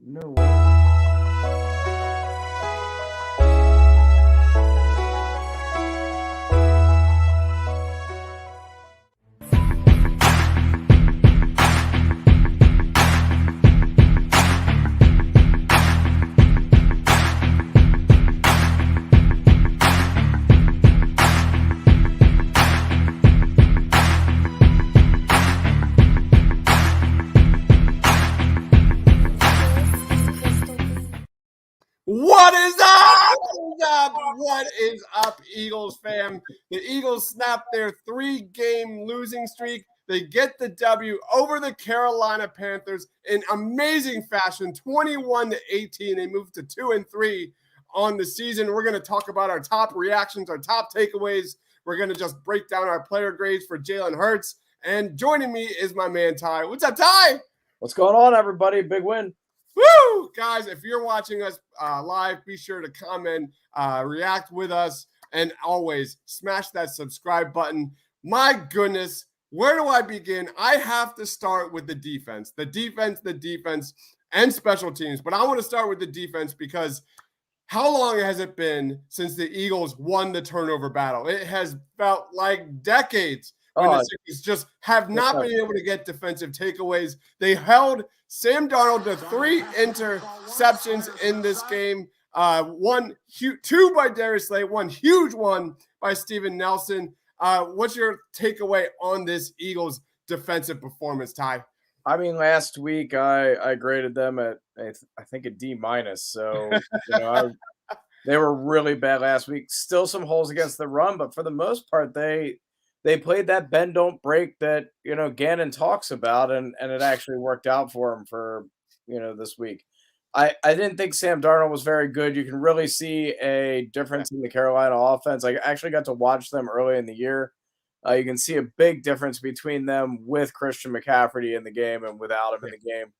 No way. What is up? What is up, Eagles fam? The Eagles snapped their 3-game losing streak. They get the W over the Carolina Panthers in amazing fashion, 21-18. They moved to 2-3 on the season. We're going to talk about our top reactions, our top takeaways. We're going to just break down our player grades for Jalen Hurts. And joining me is my man, Ty. What's up, Ty? What's going on, everybody? Big win. Woo! Guys, if you're watching us live, be sure to comment, react with us, and always smash that subscribe button. My goodness, where do I begin? I have to start with the defense, and special teams. But I want to start with the defense because how long has it been since the Eagles won the turnover battle? It has felt like decades. When the Sixers just have not been able to get defensive takeaways. They held Sam Darnold to 3 interceptions in this game. Two by Darius Slay, one huge one by Steven Nelson. What's your takeaway on this Eagles defensive performance, Ty? I mean, last week I graded them at I think a D-. So they were really bad last week. Still some holes against the run, but for the most part they played that bend don't break that Gannon talks about, and it actually worked out for him for this week. I didn't think Sam Darnold was very good. You can really see a difference in the Carolina offense. I actually got to watch them early in the year. You can see a big difference between them with Christian McCaffrey in the game and without him in the game.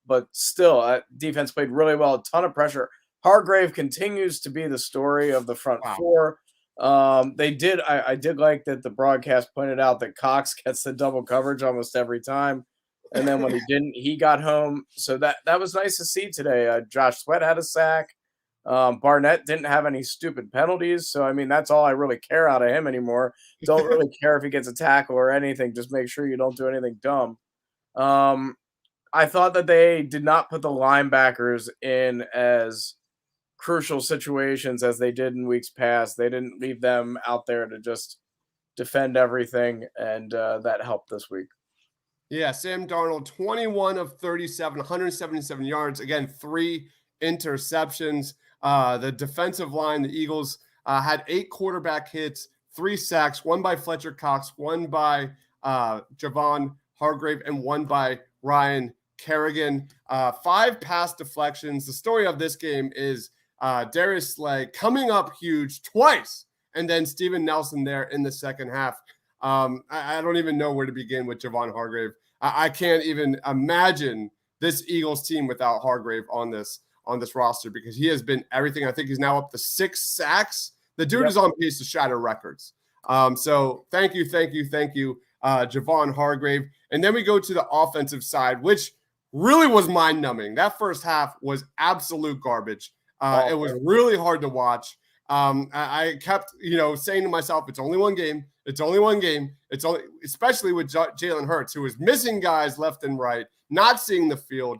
But still, defense played really well. A ton of pressure. Hargrave continues to be the story of the front four. I did like that the broadcast pointed out that Cox gets the double coverage almost every time. And then when he didn't, he got home. So that was nice to see today. Josh Sweat had a sack. Barnett didn't have any stupid penalties. So, I mean, that's all I really care out of him anymore. Don't really care if he gets a tackle or anything. Just make sure you don't do anything dumb. I thought that they did not put the linebackers in as crucial situations as they did in weeks past. They didn't leave them out there to just defend everything, and that helped this week. Yeah, Sam Darnold, 21 of 37, 177 yards. Again, 3 interceptions. The defensive line, the Eagles had 8 quarterback hits, 3 sacks, 1 by Fletcher Cox, 1 by Javon Hargrave, and 1 by Ryan Kerrigan. 5 pass deflections. The story of this game is Darius Slay coming up huge twice, and then Steven Nelson there in the second half. I don't even know where to begin with Javon Hargrave. I can't even imagine this Eagles team without Hargrave on this roster because he has been everything. I think he's now up to 6 sacks. The dude is on pace to shatter records. So thank you, Javon Hargrave. And then we go to the offensive side, which really was mind-numbing. That first half was absolute garbage. It was really hard to watch. I kept, saying to myself, it's only one game. It's only, especially with Jalen Hurts, who was missing guys left and right, not seeing the field,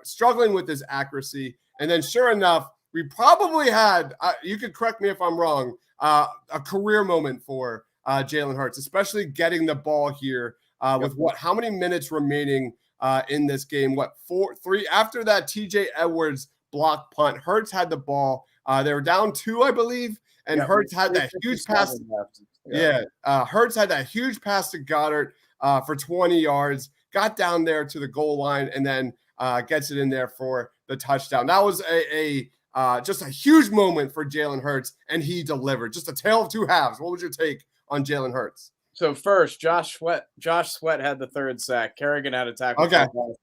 struggling with his accuracy. And then sure enough, we probably had, you could correct me if I'm wrong, a career moment for Jalen Hurts, especially getting the ball here with how many minutes remaining in this game? 3 after that TJ Edwards block punt. Hurts had the ball. They were down 2, I believe, and Hurts had that huge pass. Hurts had that huge pass to Goddard for 20 yards, got down there to the goal line, and then gets it in there for the touchdown. That was just a huge moment for Jalen Hurts, and he delivered. Just a tale of 2 halves. What was your take on Jalen Hurts? So first, Josh Sweat had the 3rd sack. Kerrigan had a tackle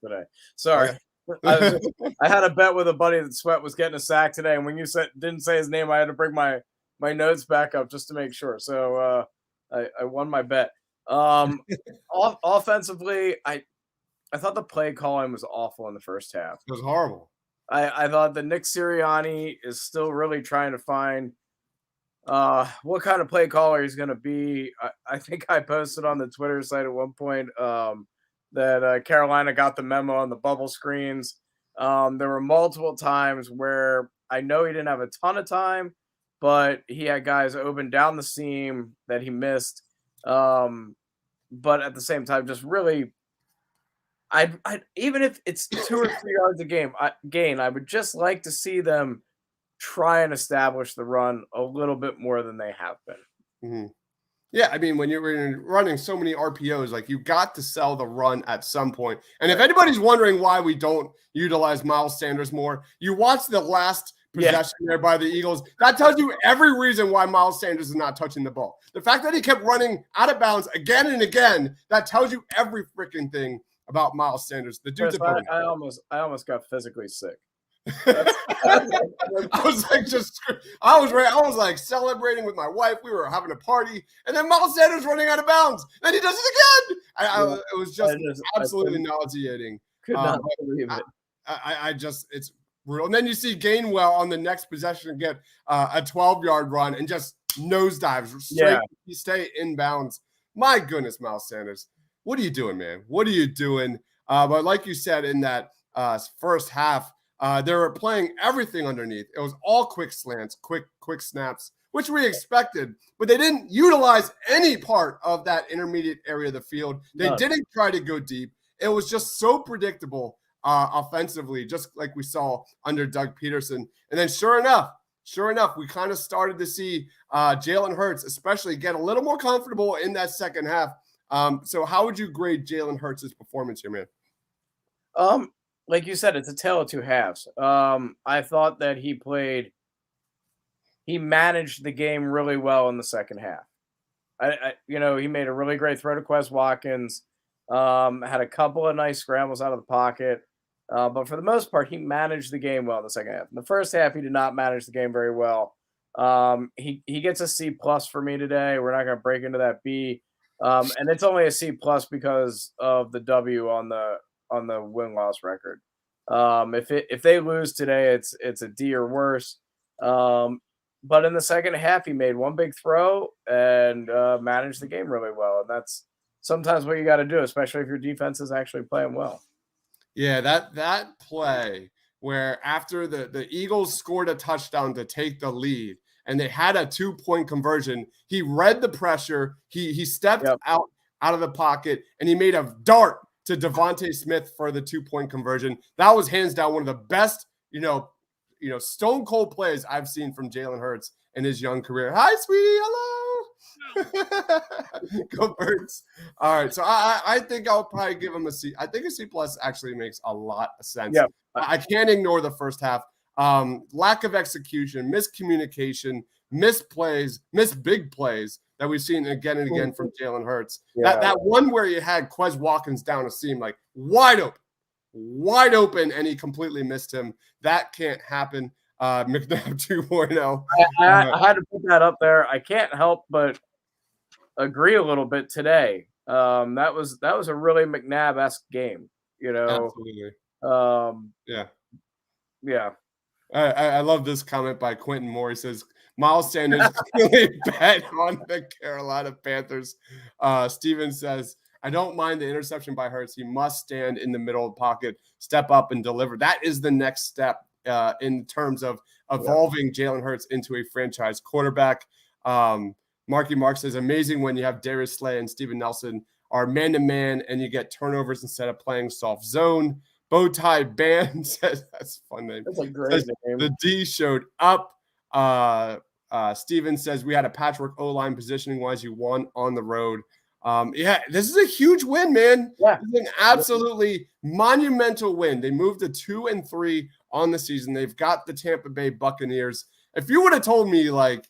today. Sorry. Okay. I had a bet with a buddy that Sweat was getting a sack today, and when you didn't say his name, I had to bring my notes back up just to make sure. So I won my bet. Offensively, I thought the play calling was awful in the first half. It was horrible. I thought that Nick Sirianni is still really trying to find what kind of play caller he's going to be. I think I posted on the Twitter site at one point that Carolina got the memo on the bubble screens. There were multiple times where I know he didn't have a ton of time, but he had guys open down the seam that he missed. But at the same time, just really, I even if it's 2 or 3 yards a gain, I would just like to see them try and establish the run a little bit more than they have been. Mhm. Yeah, I mean, when you're running so many RPOs, like you got to sell the run at some point. And if anybody's wondering why we don't utilize Miles Sanders more, you watch the last possession there by the Eagles. That tells you every reason why Miles Sanders is not touching the ball. The fact that he kept running out of bounds again and again, that tells you every freaking thing about Miles Sanders. The dude's Chris, a I almost got physically sick. I was like, I was like celebrating with my wife. We were having a party, and then Miles Sanders running out of bounds. Then he does it again. It was just absolutely nauseating. Could not believe it. I just, it's brutal. And then you see Gainwell on the next possession get a 12-yard run and just nosedives straight. You stay inbounds. My goodness, Miles Sanders, what are you doing, man? What are you doing? But like you said in that first half, they were playing everything underneath. It was all quick slants, quick snaps, which we expected, but they didn't utilize any part of that intermediate area of the field. They didn't try to go deep. It was just so predictable offensively, just like we saw under Doug Peterson. And then sure enough, we kind of started to see Jalen Hurts especially get a little more comfortable in that second half. So how would you grade Jalen Hurts' performance here, man? Like you said, it's a tale of two halves. I thought that he managed the game really well in the second half. He made a really great throw to Quez Watkins, had a couple of nice scrambles out of the pocket. But for the most part, he managed the game well in the second half. In the first half, he did not manage the game very well. He gets a C plus for me today. We're not going to break into that B. And it's only a C plus because of the W on the win-loss record. If they lose today, it's a D or worse. But in the second half, he made one big throw and managed the game really well. And that's sometimes what you got to do, especially if your defense is actually playing well. Yeah, that play where after the Eagles scored a touchdown to take the lead and they had a 2-point conversion, he read the pressure, he stepped out of the pocket, and he made a dart to Devontae Smith for the 2-point conversion. That was hands down one of the best, stone cold plays I've seen from Jalen Hurts in his young career. Hi, sweetie. Hello. Go Birds. All right. So I think I'll probably give him a C. I think a C plus actually makes a lot of sense. Yeah. I can't ignore the first half. Lack of execution, miscommunication, missed big plays that we've seen again and again from Jalen Hurts. Yeah. That one where you had Quez Watkins down a seam, like wide open, and he completely missed him. That can't happen. McNabb 2.0. I had to put that up there. I can't help but agree a little bit today. That was a really McNabb-esque game. Absolutely. Yeah. I love this comment by Quentin Moore. He says, Miles Sanders clearly bet on the Carolina Panthers. Steven says, I don't mind the interception by Hurts. He must stand in the middle of the pocket, step up, and deliver. That is the next step in terms of evolving Jalen Hurts into a franchise quarterback. Marky Mark says, amazing when you have Darius Slay and Steven Nelson are man-to-man and you get turnovers instead of playing soft zone. Bowtie Band says, that's a fun name. That's a great name. The D showed up. Steven says, we had a patchwork O-line positioning-wise. You won on the road. This is a huge win, man. Yeah. This is an absolutely monumental win. They moved to 2-3 on the season. They've got the Tampa Bay Buccaneers. If you would have told me like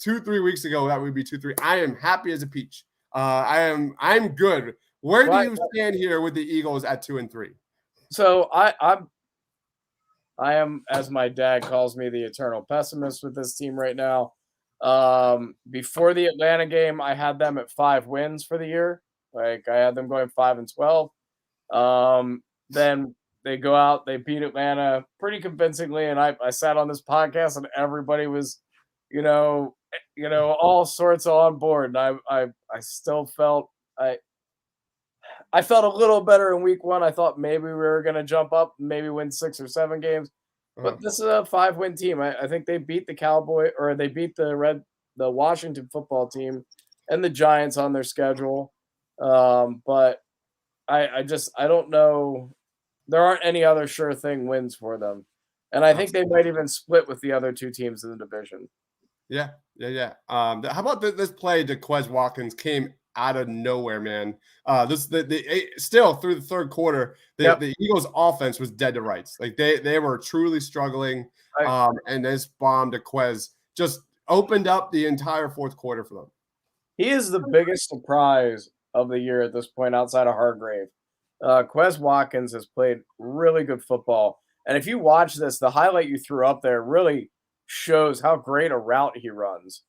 2-3 weeks ago that would be 2-3, I am happy as a peach. I'm good. Where do you stand here with the Eagles at 2-3? So I am, as my dad calls me, the eternal pessimist with this team right now. Before the Atlanta game, I had them at 5 wins for the year. Like I had them going 5-12. Then they go out, they beat Atlanta pretty convincingly, and I sat on this podcast and everybody was, all sorts of on board. And I still felt I felt a little better in week one. I thought maybe we were gonna jump up, maybe win 6 or 7 games. Uh-huh. But this is a 5-win team. I think they beat the Cowboy or they beat the Washington football team and the Giants on their schedule. But I don't know. There aren't any other sure thing wins for them. And I think they might even split with the other two teams in the division. Yeah, yeah, yeah. How about this play to Quez Watkins came out of nowhere, man. Still through the third quarter, Yep. the Eagles' offense was dead to rights. Like they were truly struggling. I, And this bomb to Quez just opened up the entire fourth quarter for them. he is the biggest surprise of the year at this point outside of Hargrave. Quez Watkins has played really good football. And if you watch this, the highlight you threw up there really shows how great a route he runs.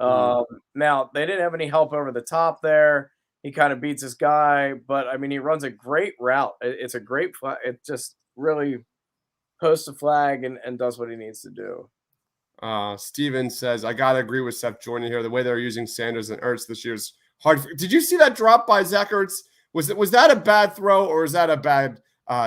Mhm. Now, they didn't have any help over the top there. He kind of beats his guy, but I mean, he runs a great route. It's a great, it just really posts a flag and does what he needs to do. Steven says, I gotta agree with Seth Jordan here. The way they're using Sanders and Ertz this year is hard. Did you see that drop by Zach Ertz? Was that a bad throw or is that a bad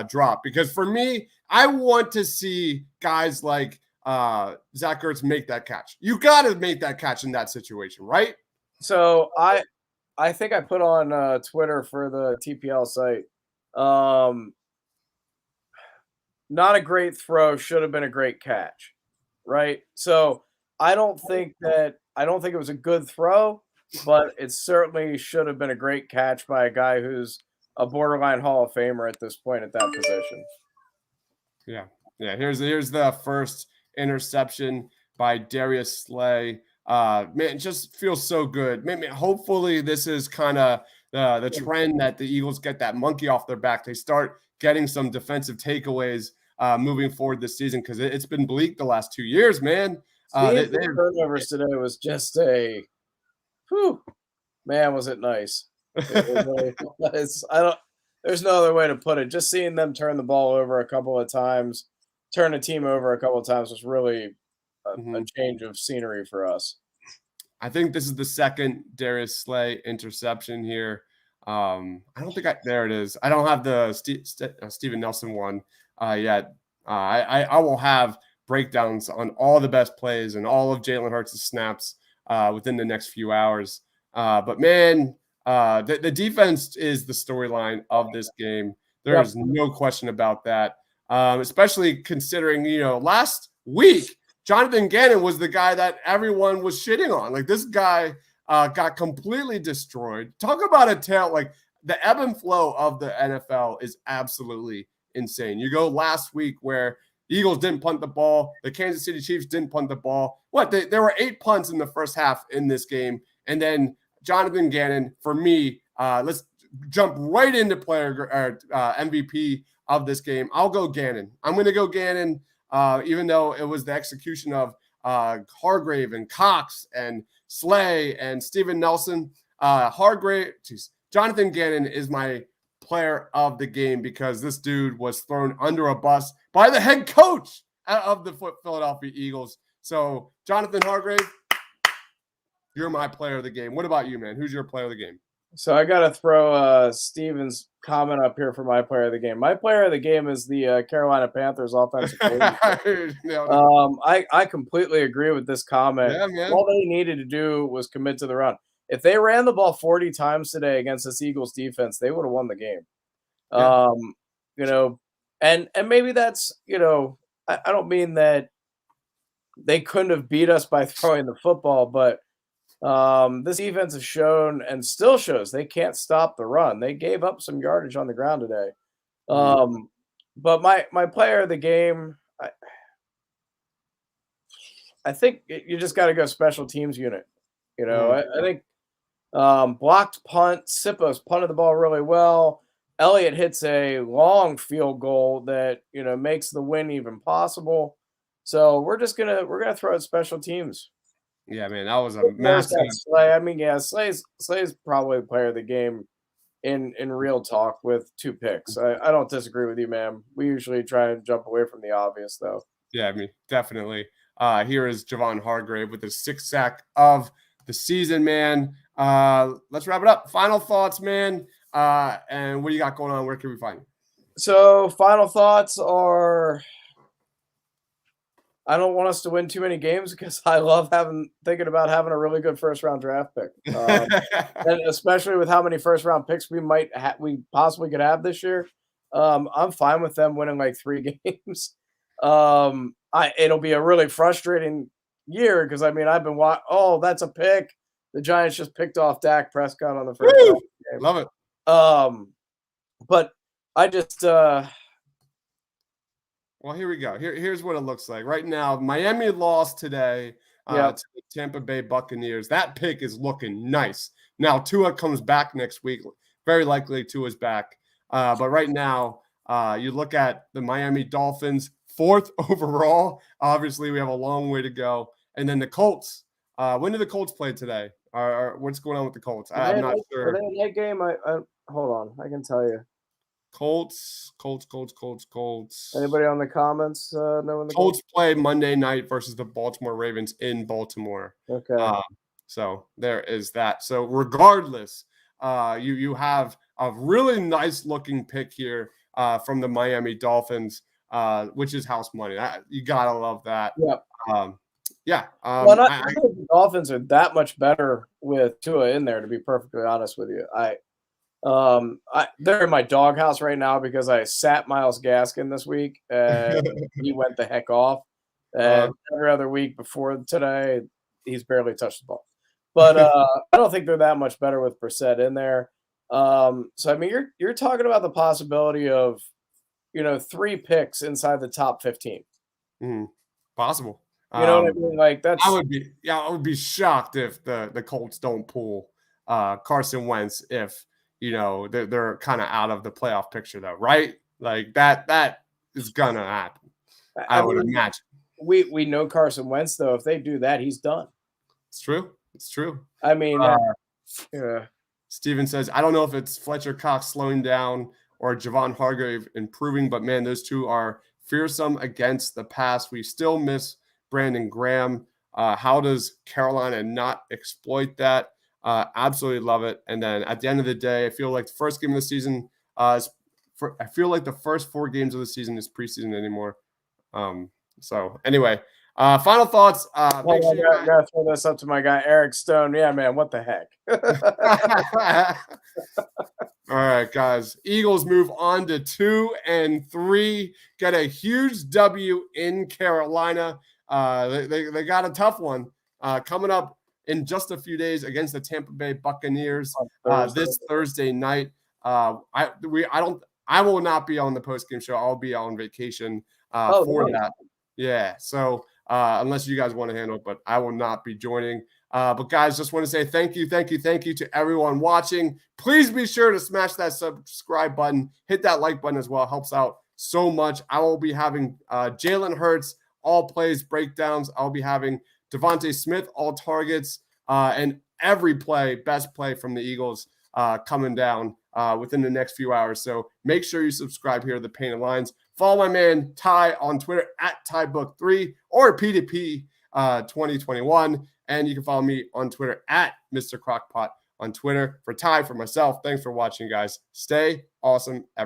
drop? Because for me, I want to see guys like Zach Ertz make that catch. You got to make that catch in that situation, right? So I think I put on Twitter for the TPL site. Um, Not a great throw, should have been a great catch, right? So I don't think it was a good throw, but it certainly should have been a great catch by a guy who's a borderline Hall of Famer at this point at that position. Yeah, yeah. Here's the first interception by Darius Slay. Man, it just feels so good. Man, hopefully this is kind of the trend that the Eagles get that monkey off their back. They start getting some defensive takeaways moving forward this season because it's been bleak the last 2 years, man. Seeing the turnovers today was just whew, man, was it nice. It really was. There's no other way to put it. Just seeing them turn the ball over a couple of times, turn a team over a couple of times was really a Mhm. change of scenery for us. I think this is the second Darius Slay interception here. I don't think there it is. I don't have the Steven Nelson one yet. I will have breakdowns on all the best plays and all of Jalen Hurts' snaps within the next few hours. But man, the defense is the storyline of this game. There Yep. is no question about that. Especially considering, last week Jonathan Gannon was the guy that everyone was shitting on. Like this guy got completely destroyed. Talk about a tale. Like the ebb and flow of the NFL is absolutely insane. You go last week where Eagles didn't punt the ball. The Kansas City Chiefs didn't punt the ball. There were 8 punts in the first half in this game. And then Jonathan Gannon, for me, let's jump right into player MVP of this game. I'll go Gannon. I'm going to go Gannon, even though it was the execution of Hargrave and Cox and Slay and Steven Nelson. Jonathan Gannon is my player of the game because this dude was thrown under a bus by the head coach of the Philadelphia Eagles. So, Jonathan Hargrave, you're my player of the game. What about you, man? Who's your player of the game? So I got to throw Steven's comment up here for my player of the game. My player of the game is the Carolina Panthers offensive coordinator. I completely agree with this comment. Yeah, man. All they needed to do was commit to the run. If they ran the ball 40 times today against this Eagles defense, they would have won the game. Yeah. And maybe that's, I don't mean that they couldn't have beat us by throwing the football, but this defense has shown and still shows they can't stop the run. They gave up some yardage on the ground today. But my player of the game, I think you just got to go special teams unit. I think blocked punt, Sipo's punted the ball really well. Elliott hits a long field goal that makes the win even possible. So we're gonna throw out special teams. Yeah, man, that was a massive. Slay. I mean, yeah, Slay's probably player of the game in real talk with 2 picks. I don't disagree with you, man. We usually try and jump away from the obvious, though. Yeah, I mean, definitely. Here is Javon Hargrave with his 6th sack of the season, man. Let's wrap it up. Final thoughts, man. And what do you got going on? Where can we find you? So, final thoughts are I don't want us to win too many games because I love thinking about having a really good first round draft pick. And especially with how many first round picks we possibly could have this year. I'm fine with them winning like 3 games. It'll be a really frustrating year because I mean I've been that's a pick. The Giants just picked off Dak Prescott on the first Woo! game. Love it. But I just Well, here we go. Here's what it looks like right now. Miami lost today yeah. to the Tampa Bay Buccaneers. That pick is looking nice. Now Tua comes back next week. Very likely Tua's back. But right now, you look at the Miami Dolphins, 4th overall. Obviously, we have a long way to go. And then the Colts. When do the Colts play today? What's going on with the Colts? I'm not sure. Are they in that game? I hold on. I can tell you. Colts. Anybody on the comments know when the Colts play Monday night versus the Baltimore Ravens in Baltimore. Okay. So there is that. So regardless, you have a really nice looking pick here from the Miami Dolphins, which is house money. You gotta love that. Yeah. Well, I think the Dolphins are that much better with Tua in there. To be perfectly honest with you, they're in my doghouse right now because I sat Myles Gaskin this week and he went the heck off. And every other week before today, he's barely touched the ball. But I don't think they're that much better with Brissett in there. So I mean, you're talking about the possibility of 3 picks inside the top 15. Possible. You know what I mean? Like I would be shocked if the Colts don't pull Carson Wentz if they're kind of out of the playoff picture though, right? Like that is gonna happen. I would imagine. We know Carson Wentz though. If they do that, he's done. It's true. I mean, Steven says, I don't know if it's Fletcher Cox slowing down or Javon Hargrave improving, but man, those two are fearsome against the pass. We still miss Brandon Graham. How does Carolina not exploit that? Absolutely love it. And then at the end of the day, I feel like the first game of the season I feel like the first 4 games of the season is preseason anymore. So anyway, final thoughts. I gotta throw this up to my guy Eric Stone. Yeah, man, what the heck? All right, guys. Eagles move on to 2-3. Get a huge W in Carolina. They got a tough one coming up in just a few days against the Tampa Bay Buccaneers this Thursday night. I will not be on the postgame show. I'll be on vacation for that. Yeah. So unless you guys want to handle it, but I will not be joining. But guys, just want to say thank you to everyone watching. Please be sure to smash that subscribe button, hit that like button as well. It helps out so much. I will be having Jalen Hurts all plays breakdowns. I'll be having Devontae Smith all targets and every best play from the Eagles coming down within the next few hours. So make sure you subscribe here to the Painted Lines. Follow my man Ty on Twitter at TyBook3 or P2P 2021. And you can follow me on Twitter at Mr. Crockpot on Twitter. For Ty, for myself, thanks for watching, guys. Stay awesome.